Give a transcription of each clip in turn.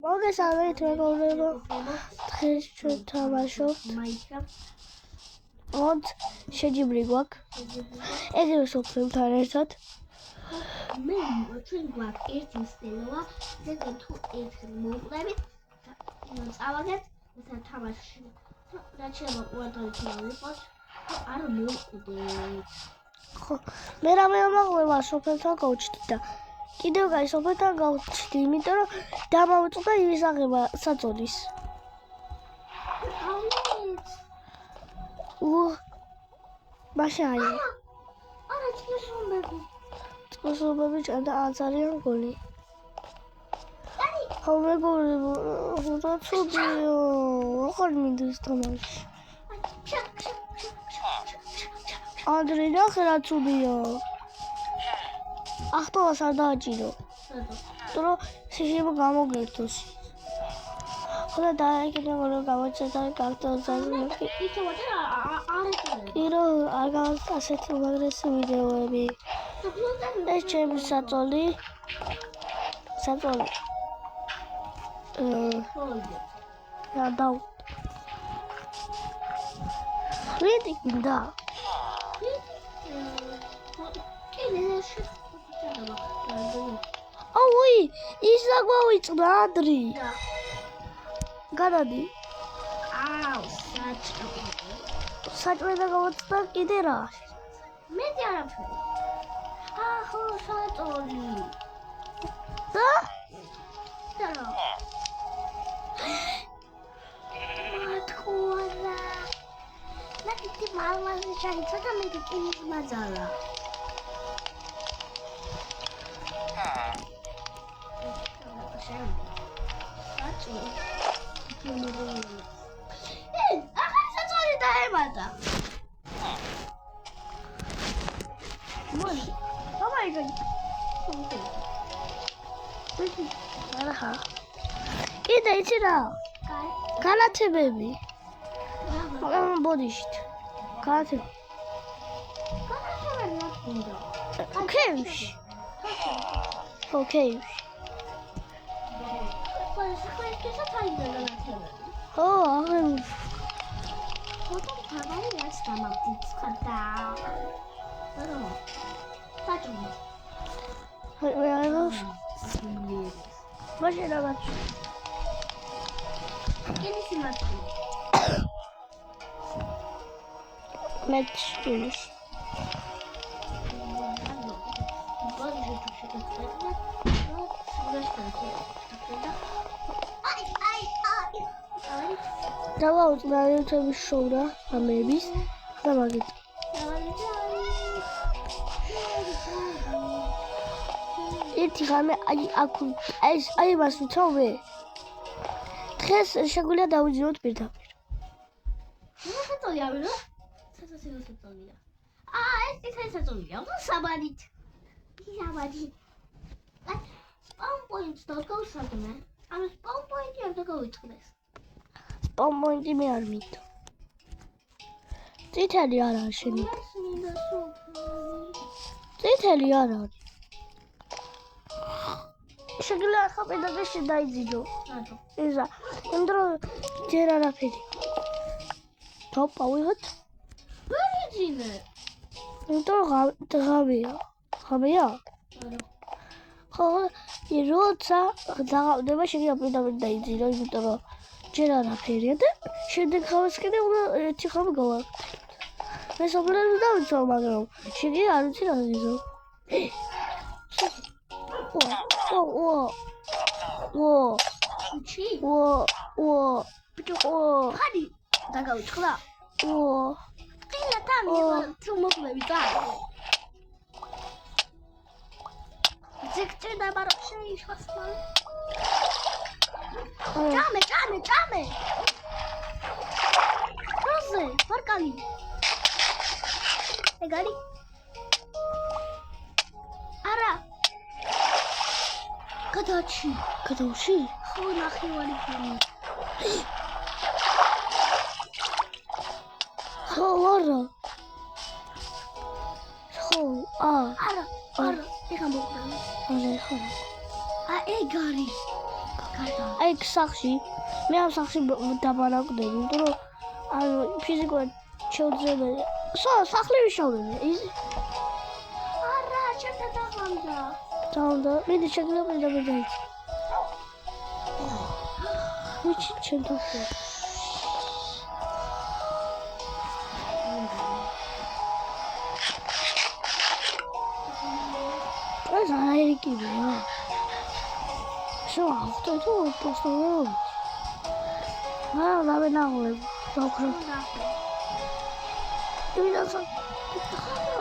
მოგესალმებით მეგობრებო, დღეს ჩვენ თამაშობთ მოდ შეჯიბრი გვაქვს ეგრევე სოფრებთან ერთად მე ჩვენ გვაქვს ერთი მსვლელობა ზედა თუ ერთი მოვყვებით წავაგეთ და თამაში რაც შეიძლება ყურადღება ვიყოთ არ მოვყვდეთ ხო მე რამე ამაღლება სოფელთან გავჩდი და კიდევ გაი სოფელთან გავჩდი იმიტომ რომ დამავწყვდა იმისაღება საწოლის მაშინ არა წყოსობები ჭამდა ძალიან გოლი ხო მეგობრებო რა ცუდია აღარ მინდა ეს თამაში ანდრე ნახე რა ცუდია ახტოვას არ დააჭირო რომ შეიძლება გამოგერთოს ხოდა დააკიდე რომ გამოჩედა გაგწევს კირო არ გაქვს ასეთი უმაგრესი ვიდეოები ეს ჩემი საწოლი რა დაუ ხვიდი გინდა აუი ის აგვავიწყდა ანდრი გადადი აუ საჭმელი და გავაცდა კიდე რა მეტი არაფერი ხო საწოლი და მათქორა ნაკიტი მამაზე შეიძლება მე კიდე მაძალა ახალი საწოლი დაემატა მოდი აბაიგა არა კიდე იცი რა განათებები ბოდიშით განათებები ოკეი ხო აღარ ხოთა თავარიას დამაგდიცხდა საჭმელი მაშინ რაღაც კენის იმათი მეჩის დავაუწყდა YouTube-ის შოურა ამების და მაგით ერთი ხანე აი მას ვიცავე დღეს შეგვიძლია დავიძინოთ პირდაპირ რა საწოლი ავიღო? საწოლია ეს საწოლია საბადით spawn points და გავსადმე ამ spawn point-ი არ დაგავიწყდეს spawn point-ი მე არ მინდა წითელი არ არის შენი წითელი არ არის შეგვიძლია ახლა პედაგოგში დაიძინო ეზა იმდრო ჯერ არაფერი თოპა ვიღოთ ვერ იძინე იმიტომ ღამეა ხო როცა დაღავდება შეგვიძლია პედაგოგში დაიძინო იმიტომ რომ ჯერ არაფერია და შემდეგ ხავას კიდე უნდა ერთი ხავი გავაკეთოთ მე სოფლებს დავიცავ მაგრამ შეგვიძლია არ ვიცი რა გიზო ჩი ბიჭო ხადი დაგავიწყდა ყილა თამი თუ მოკლები და ზეკჭე დაბარო შეიშხასმა ჭამე როზე ვარკალი ეგარი არა გადაუში ხო ნახევარი ფილი ხო არა არა ეხა მოყდა ხო ეგარი აი სახში მე ამ სახში დაბანაკდები, იმიტომ რომ ანუ ფიზიკურად შეუძლებელია. სახლი ვიშოვდები. ის არა, ჩემთან დაღამდა. დაუნდა, მიდი შეგნები და მიდაიც. ვიცი ჩემთან ხო. ეს არის კიბე. შო, αυτό το просто δεν. Να μην άγγλε, το κρύο. Είδα σαν...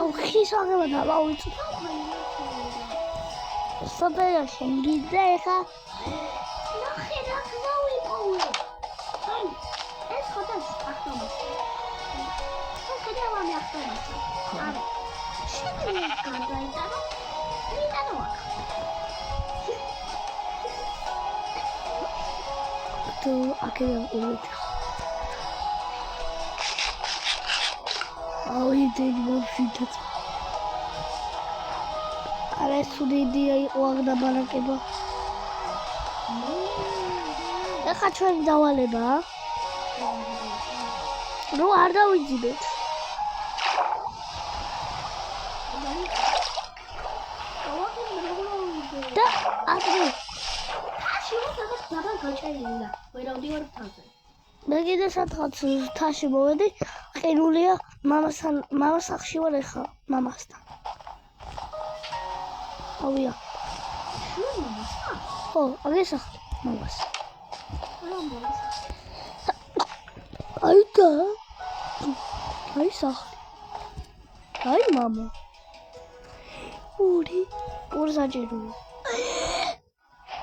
Όχι σαν και μετά, πάω έτσι. Στο τέλος, γυντέχα. Ναχέρα, κνάουι πόουι. Ეს ხოთას ახტომას. ეს გადავამი ახტომას. არა. შენ გადაიტანო. მიტანო აქ. Tu aquele outro. Ai, tem uma fita. Adesso dia o agda barakeba. Ეხა ჩვენ დავალება. რო არ დავიძინოთ. და აბი გაჭერილა, ვერავდივარ თავზე. მე კიდე სადღაც თაში მოვედი, ყინულია მამას სახში ვარ ეხა, მამასთან. ავია. ხო, აგესახე მამას. აი და. აი სახლი. აი მამა. ორი საჭიროა.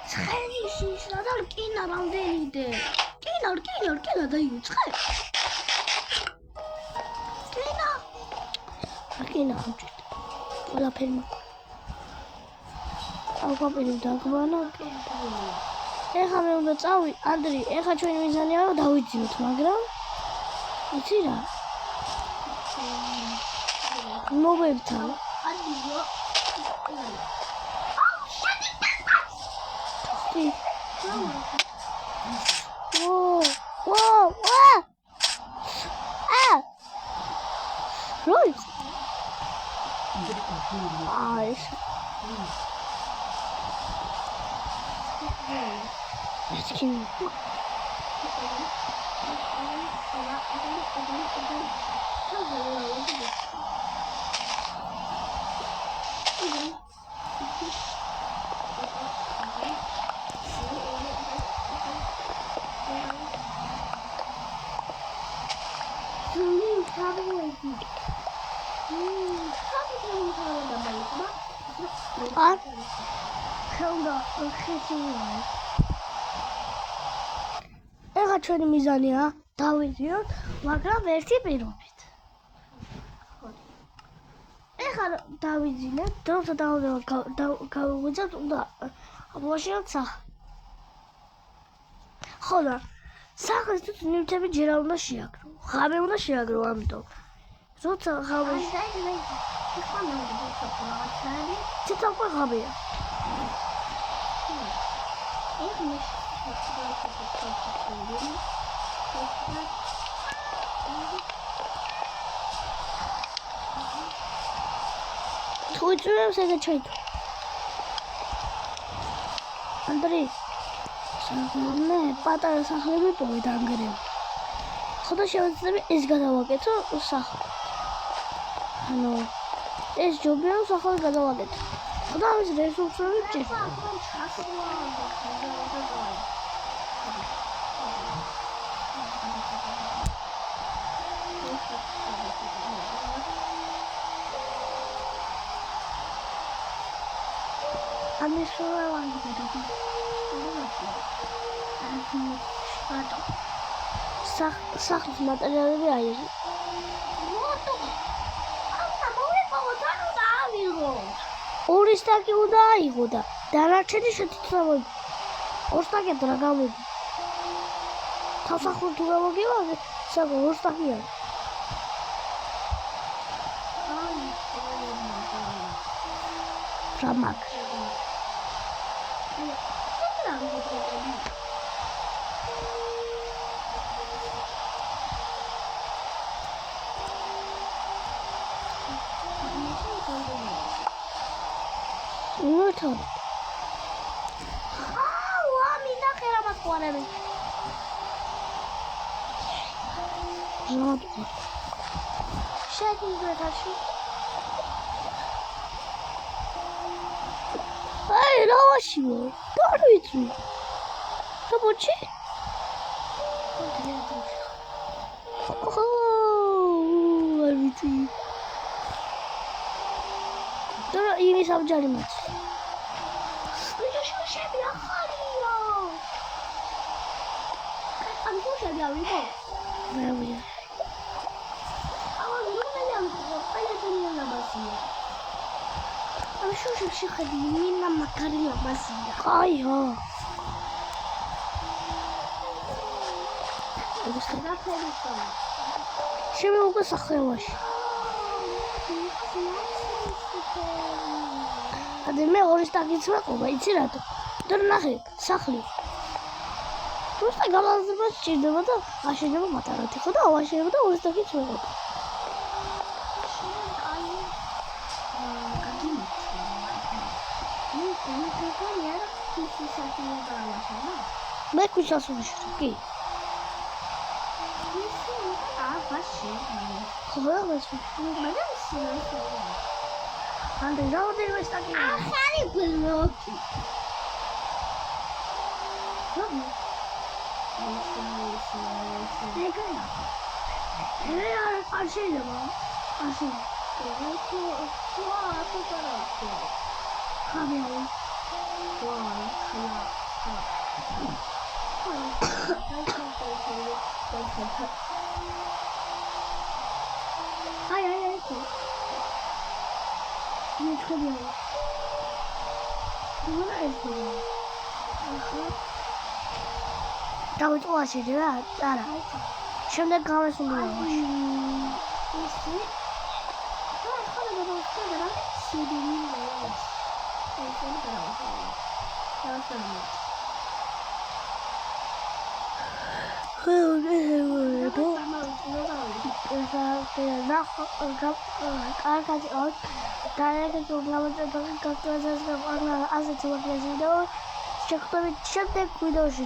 ცხენის რა რკინა რამდენიდე? რკინა დაიუწყე. რკინა ხუჭით. ყველაფერი მაქვს. ალკოპილი დაგვანა. ეხლა მე უნდა წავი, ანდრი, ეხლა ჩვენი მიზანია რომ დავიძინოთ, მაგრამ იცი რა? მოვებთან. ადიო. Roy. Eyes. Let's go. ეხლა ჩვენი მიზანია დავიძინოთ, მაგრამ ერთი პირობით. ეხლა დავიძინეთ, როცა გავიძინოთ, უნდა ვაშინოთ სახლი. ხო და სახლისთვის ნივთები ჯერ არ უნდა შეაგრო. ხავე უნდა შეაგრო, ამიტომ. როცა ხავე ცოტა უკვე ხავეა. თუ იწვევს ეგ ჩაიდო. ანდრე მე პატარა სახლი მიპოვე დაანგრევი. ხოდა შევეცდები ეს გადავაკეთო სახლი. ანუ ეს ჯობია რომ სახლი გადავაკეთო. ხოდა ამის რესურსები ჭირდება. ამის შევავანდი ბედები. სახლის მატერიალები აიღე. ორი სტაკი უნდა აიღო და დანარჩენი შეთითრებოდი. ორ სტაკად რა გამოდი. თავსახურ თუ გამოგივა, საკო ორ სტაკია. რა მაქვს? გამასყურები. ჟანტი. შეგვიძლია აი, რავაშიო. პარვიცი. საბოჩი? აი, ვიცი. და იგი საბჯარი მაც. შები ახალია. ამ შები ავიღო. მე ვია. ამ შუშებში ხედი მინა მაგარი ლამაზია. აიო. შევი უკვე სახელოში. ადე მე ორი სტაკიც ვაყობა, იცი რატო? და ნახე, სახლი. просто გამაზრება სჭირდება და აშენება პატარათი ხო და ავაშენებ და ორი სტაკიც ვაყობა. მე ქუჩას ვიშრე, კი. ხო, ანდე რაოდენიმე სტაკი. ახალი ბლოკი. არ შეიძლება. ასე. ხამიაი. აი. მე ხობია. მონა ეს. დავიწყო ასეთი რა, არა. შემდეგ გავასრულე. ასეთი ვიდეო შეხვდებით შემდეგ ვიდეოში.